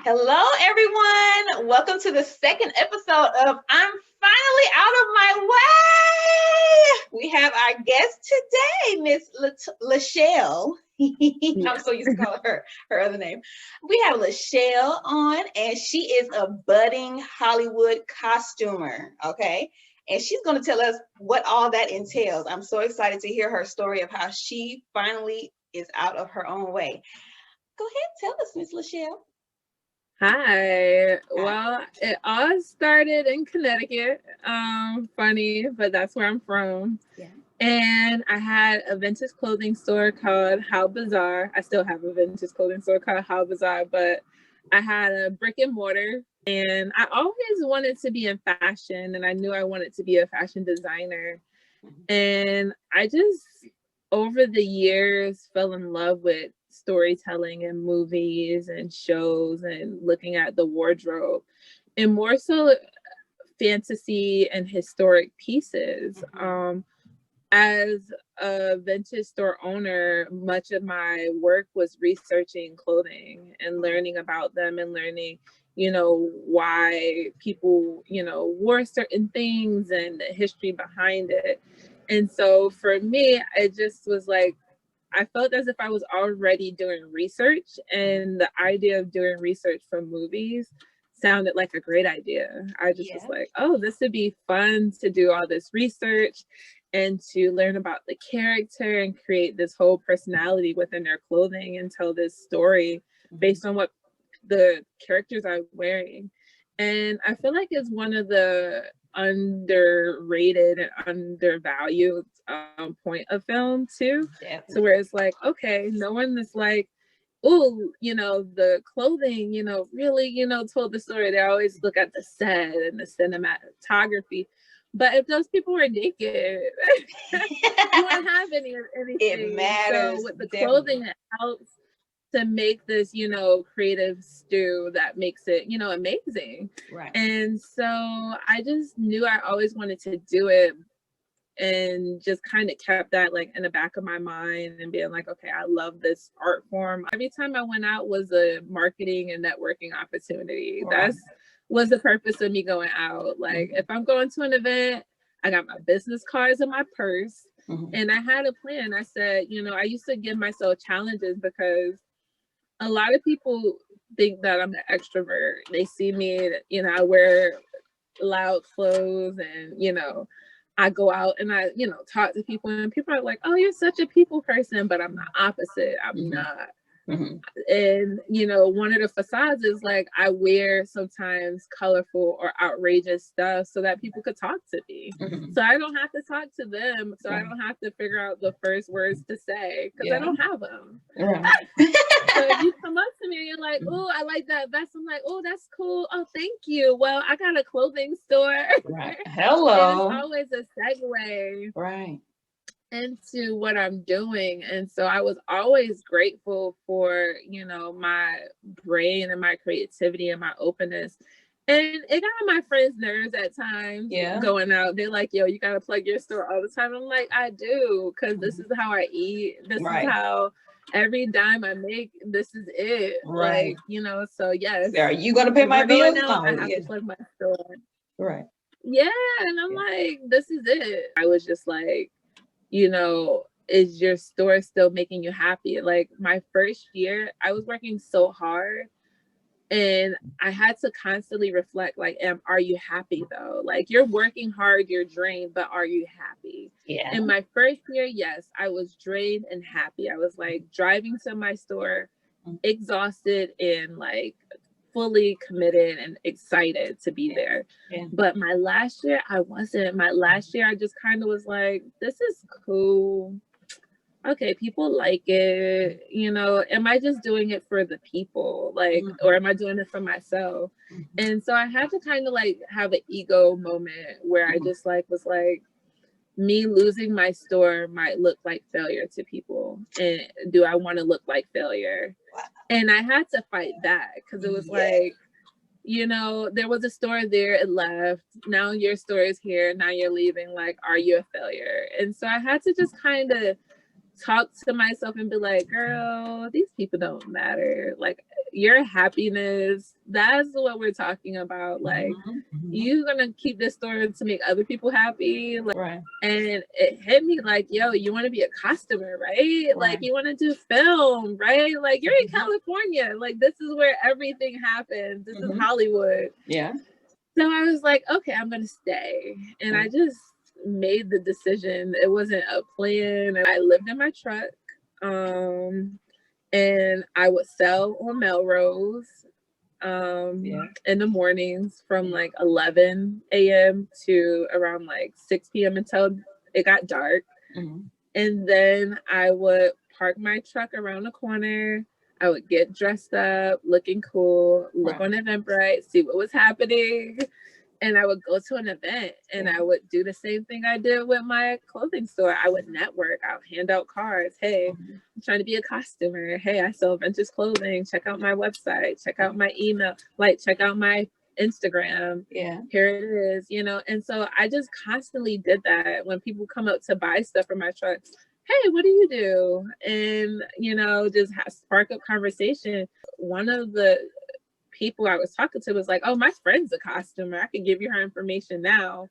Hello, everyone. Welcome to the second episode of I'm Finally Out of My Way. We have our guest today, Miss Lashell. I'm Yeah. so used to calling her other name. We have Lashell on, and she is a budding Hollywood costumer. Okay. And she's going to tell us what all that entails. I'm so excited to hear her story of how she finally is out of her own way. Go ahead, tell us, Miss Lashell. Hi. Hi. Well, it all started in Connecticut. Funny, but that's where I'm from. Yeah. And I had a vintage clothing store called Bazaar. I still have a vintage clothing store called Bazaar, but I had a brick and mortar. And I always wanted to be in fashion, and I knew I wanted to be a fashion designer. And I just, over the years, fell in love with storytelling and movies and shows and looking at the wardrobe, and more so fantasy and historic pieces. As a vintage store owner, much of my work was researching clothing and learning about them and learning, why people, wore certain things and the history behind it. And so for me, it just was like, I felt as if I was already doing research, and the idea of doing research for movies sounded like a great idea. I just was Yeah. like, oh, this would be fun to do all this research and to learn about the character and create this whole personality within their clothing and tell this story based on what the characters are wearing. And I feel like it's one of the underrated and undervalued point of film too. So Definitely. where it's like, okay, no one is like, oh, the clothing, really, told the story. They always look at the set and the cinematography. But if those people were naked, you wouldn't have It anything. So matters with the definitely. clothing, it helps to make this, creative stew that makes it, amazing. Right. And so I just knew I always wanted to do it, and just kind of kept that like in the back of my mind and being like, okay, I love this art form. Every time I went out was a marketing and networking opportunity. Right. That's was the purpose of me going out. Like if I'm going to an event, I got my business cards in my purse. Mm-hmm. And I had a plan. I said, I used to give myself challenges because a lot of people think that I'm an extrovert. They see me, I wear loud clothes and, I go out and I, talk to people, and people are like, oh, you're such a people person, but I'm the opposite. I'm Mm-hmm. not. Mm-hmm. And one of the facades is like I wear sometimes colorful or outrageous stuff so that people could talk to me, Mm-hmm. so I don't have to talk to them, so I Right. don't have to figure out the first words to say because I Yeah. don't have them. Right. So if you come up to me and you're like, oh, I like that vest, I'm like, oh, that's cool, oh, thank you, well, I got a clothing store. Right. And it's Hello. always a segue Right. into what I'm doing. And so I was always grateful for, my brain and my creativity and my openness. And it got on my friends' nerves at times Yeah. going out. They're like, yo, you got to plug your store all the time. I'm like, I do, because this Mm-hmm. is how I eat. This is Right. how every dime I make, this is it. Right. Like, so yes, So are you gonna pay if my we're going bills? out, I No. have Yeah. to plug my store. Right. Yeah. And I'm Yeah. like, this is it. I was just like, is your store still making you happy? Like my first year, I was working so hard, and I had to constantly reflect, like, are you happy though? Like you're working hard, you're drained, but are you happy? Yeah. In my first year, yes, I was drained and happy. I was like driving to my store, exhausted and like fully committed and excited to be Yeah. there. Yeah. But my last year, I wasn't. My last year, I just kind of was like, this is cool. Okay, people like it. Am I just doing it for the people? Like, or am I doing it for myself? Mm-hmm. And so I had to kind of like have an ego moment where I Mm-hmm. just like was like, me losing my store might look like failure to people. And do I want to look like failure? Wow. And I had to fight back because it was Yeah. like, there was a store there, it left. Now your store is here. Now you're leaving. Like, are you a failure? And so I had to just kind of talk to myself and be like, girl, these people don't matter. Like, your happiness, that's what we're talking about. Like, you're gonna keep this store to make other people happy. Like, Right. and it hit me like, yo, you want to be a costumer, right? Like, you want to do film, right? Like, you're in California. Like, this is where everything happens. This is Hollywood. Yeah. So I was like, okay, I'm gonna stay. And I just made the decision. It wasn't a plan. I lived in my truck. And I would sell on Melrose in the mornings from like 11 a.m. to around like 6 p.m. until it got dark. And then I would park my truck around the corner. I would get dressed up, looking cool, look on Eventbrite, see what was happening. And I would go to an event and I would do the same thing I did with my clothing store. I would network. I would hand out cards. Hey, I'm trying to be a costumer. Hey, I sell vintage clothing. Check out my website. Check out my email. Like, check out my Instagram. Yeah. Here it is, you know? And so I just constantly did that. When people come up to buy stuff from my truck, hey, what do you do? And, you know, just spark up conversation. One of the people I was talking to was like, oh, my friend's a costumer. I can give you her information now.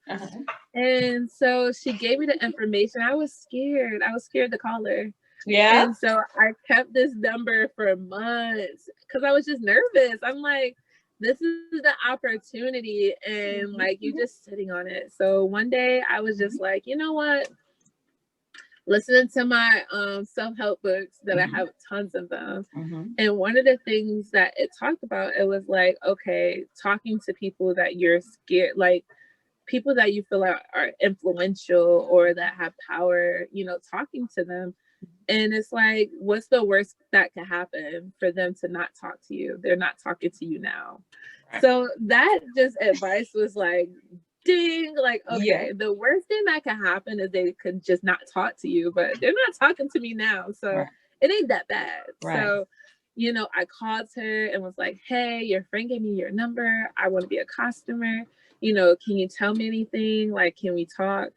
And so she gave me the information. I was scared. I was scared to call her. Yeah. And so I kept this number for months because I was just nervous. I'm like, this is the opportunity. And like, you just sitting on it. So one day I was just like, you know what? Listening to my self-help books that I have tons of them. And one of the things that it talked about, it was like, okay, talking to people that you're scared, like people that you feel like are influential or that have power, you know, talking to them. And it's like, what's the worst that could happen for them to not talk to you? They're not talking to you now. So that just advice was like, ding, like, okay, the worst thing that could happen is they could just not talk to you, but they're not talking to me now. So it ain't that bad. So, you know, I called her and was like, hey, your friend gave me your number. I want to be a costumer. You know, can you tell me anything? Like, can we talk?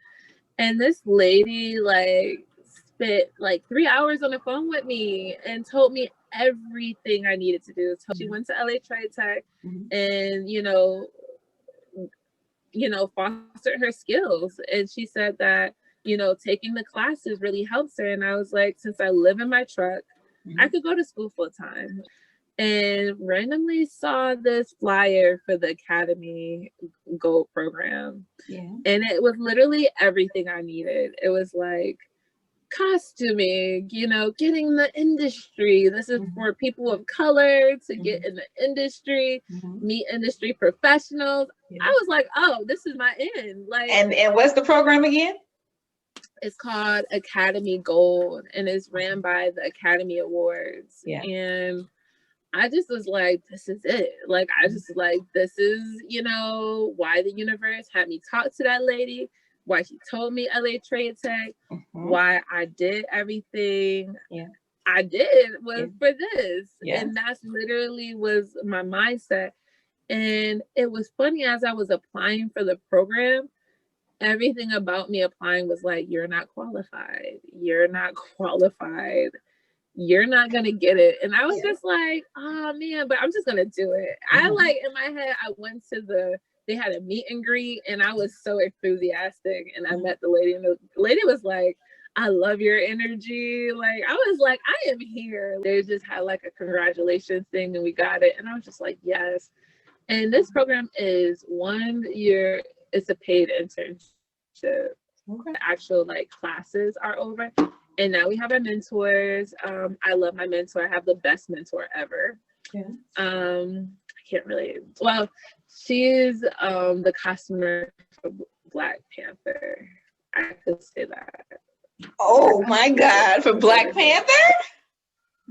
And this lady, like, spent like 3 hours on the phone with me and told me everything I needed to do. So she went to LA Trade Tech and, you know, fostered her skills. And she said that, you know, taking the classes really helps her. And I was like, since I live in my truck, I could go to school full time. And randomly saw this flyer for the Academy Gold program. And it was literally everything I needed. It was like costuming, you know, getting the industry. This is for people of color to get in the industry, meet industry professionals. I was like, oh, this is my end. Like, and what's the program again? It's called Academy Gold, and it's ran by the Academy Awards. And I just was like, this is it. Like, I just like, this is, you know, why the universe had me talk to that lady, why she told me LA Trade Tech, why I did everything I did was for this. And that's literally was my mindset. And it was funny, as I was applying for the program, everything about me applying was like, you're not qualified. You're not qualified. You're not going to get it. And I was just like, oh man, but I'm just going to do it. I like, in my head, I went to they had a meet and greet and I was so enthusiastic and I met the lady and the lady was like, I love your energy. Like, I was like, I am here. They just had like a congratulations thing and we got it. And I was just like, yes. And this program is 1 year. It's a paid internship. The actual like classes are over. And now we have our mentors. I love my mentor. I have the best mentor ever. I can't really, well, she is the costumer for Black Panther. I could say that. Oh my God, for Black Panther?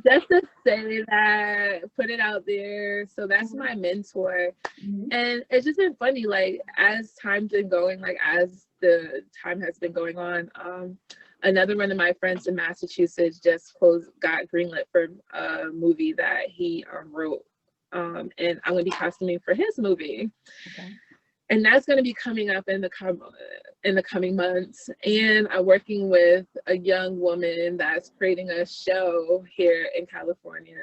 Just to say that, put it out there. So that's my mentor. And it's just been funny, like, as time's been going, like, as the time has been going on, another one of my friends in Massachusetts just got greenlit for a movie that he wrote. And I'm going to be costuming for his movie. And that's going to be coming up in the in the coming months. And I'm working with a young woman that's creating a show here in California.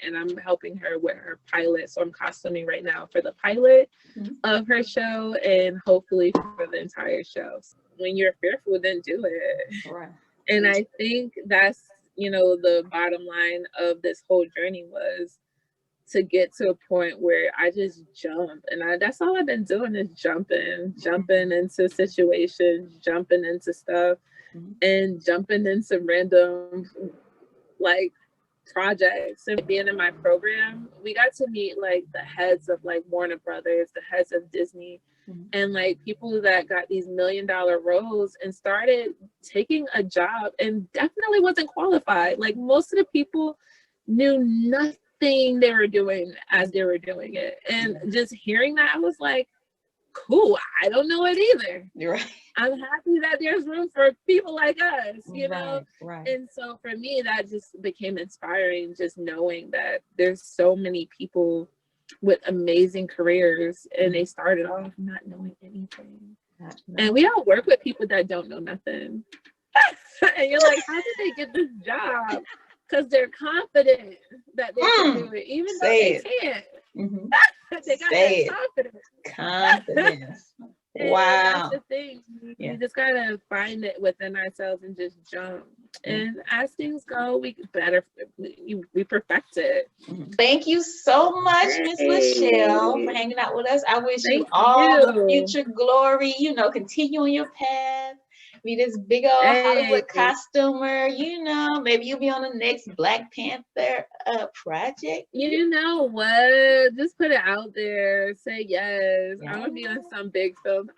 And I'm helping her with her pilot. So I'm costuming right now for the pilot of her show and hopefully for the entire show. So when you're fearful, then do it. Right. And I think that's, you know, the bottom line of this whole journey was to get to a point where I just jump, and that's all I've been doing is jumping into situations, jumping into stuff, and jumping into random like projects. And being in my program, we got to meet like the heads of like Warner Brothers, the heads of Disney, and like people that got these $1 million roles and started taking a job and definitely wasn't qualified. Like most of the people knew nothing they were doing as they were doing it. And just hearing that, I was like, cool, I don't know it either. You're right. I'm happy that there's room for people like us, you know? Right. And so for me, that just became inspiring, just knowing that there's so many people with amazing careers and they started off not knowing anything. And we all work with people that don't know nothing. And you're like, how did they get this job? Because they're confident that they can do it, even though they can't. They got that confidence. Wow. That's the thing. We just gotta find it within ourselves and just jump. And as things go, we perfect it. Thank you so much, Miss Lashell, for hanging out with us. I wish you all the future glory. You know, continue on your path. Be this big old Hollywood costumer, you know, maybe you'll be on the next Black Panther project. You know what? Just put it out there. Say yes. I'm gonna be on some big film.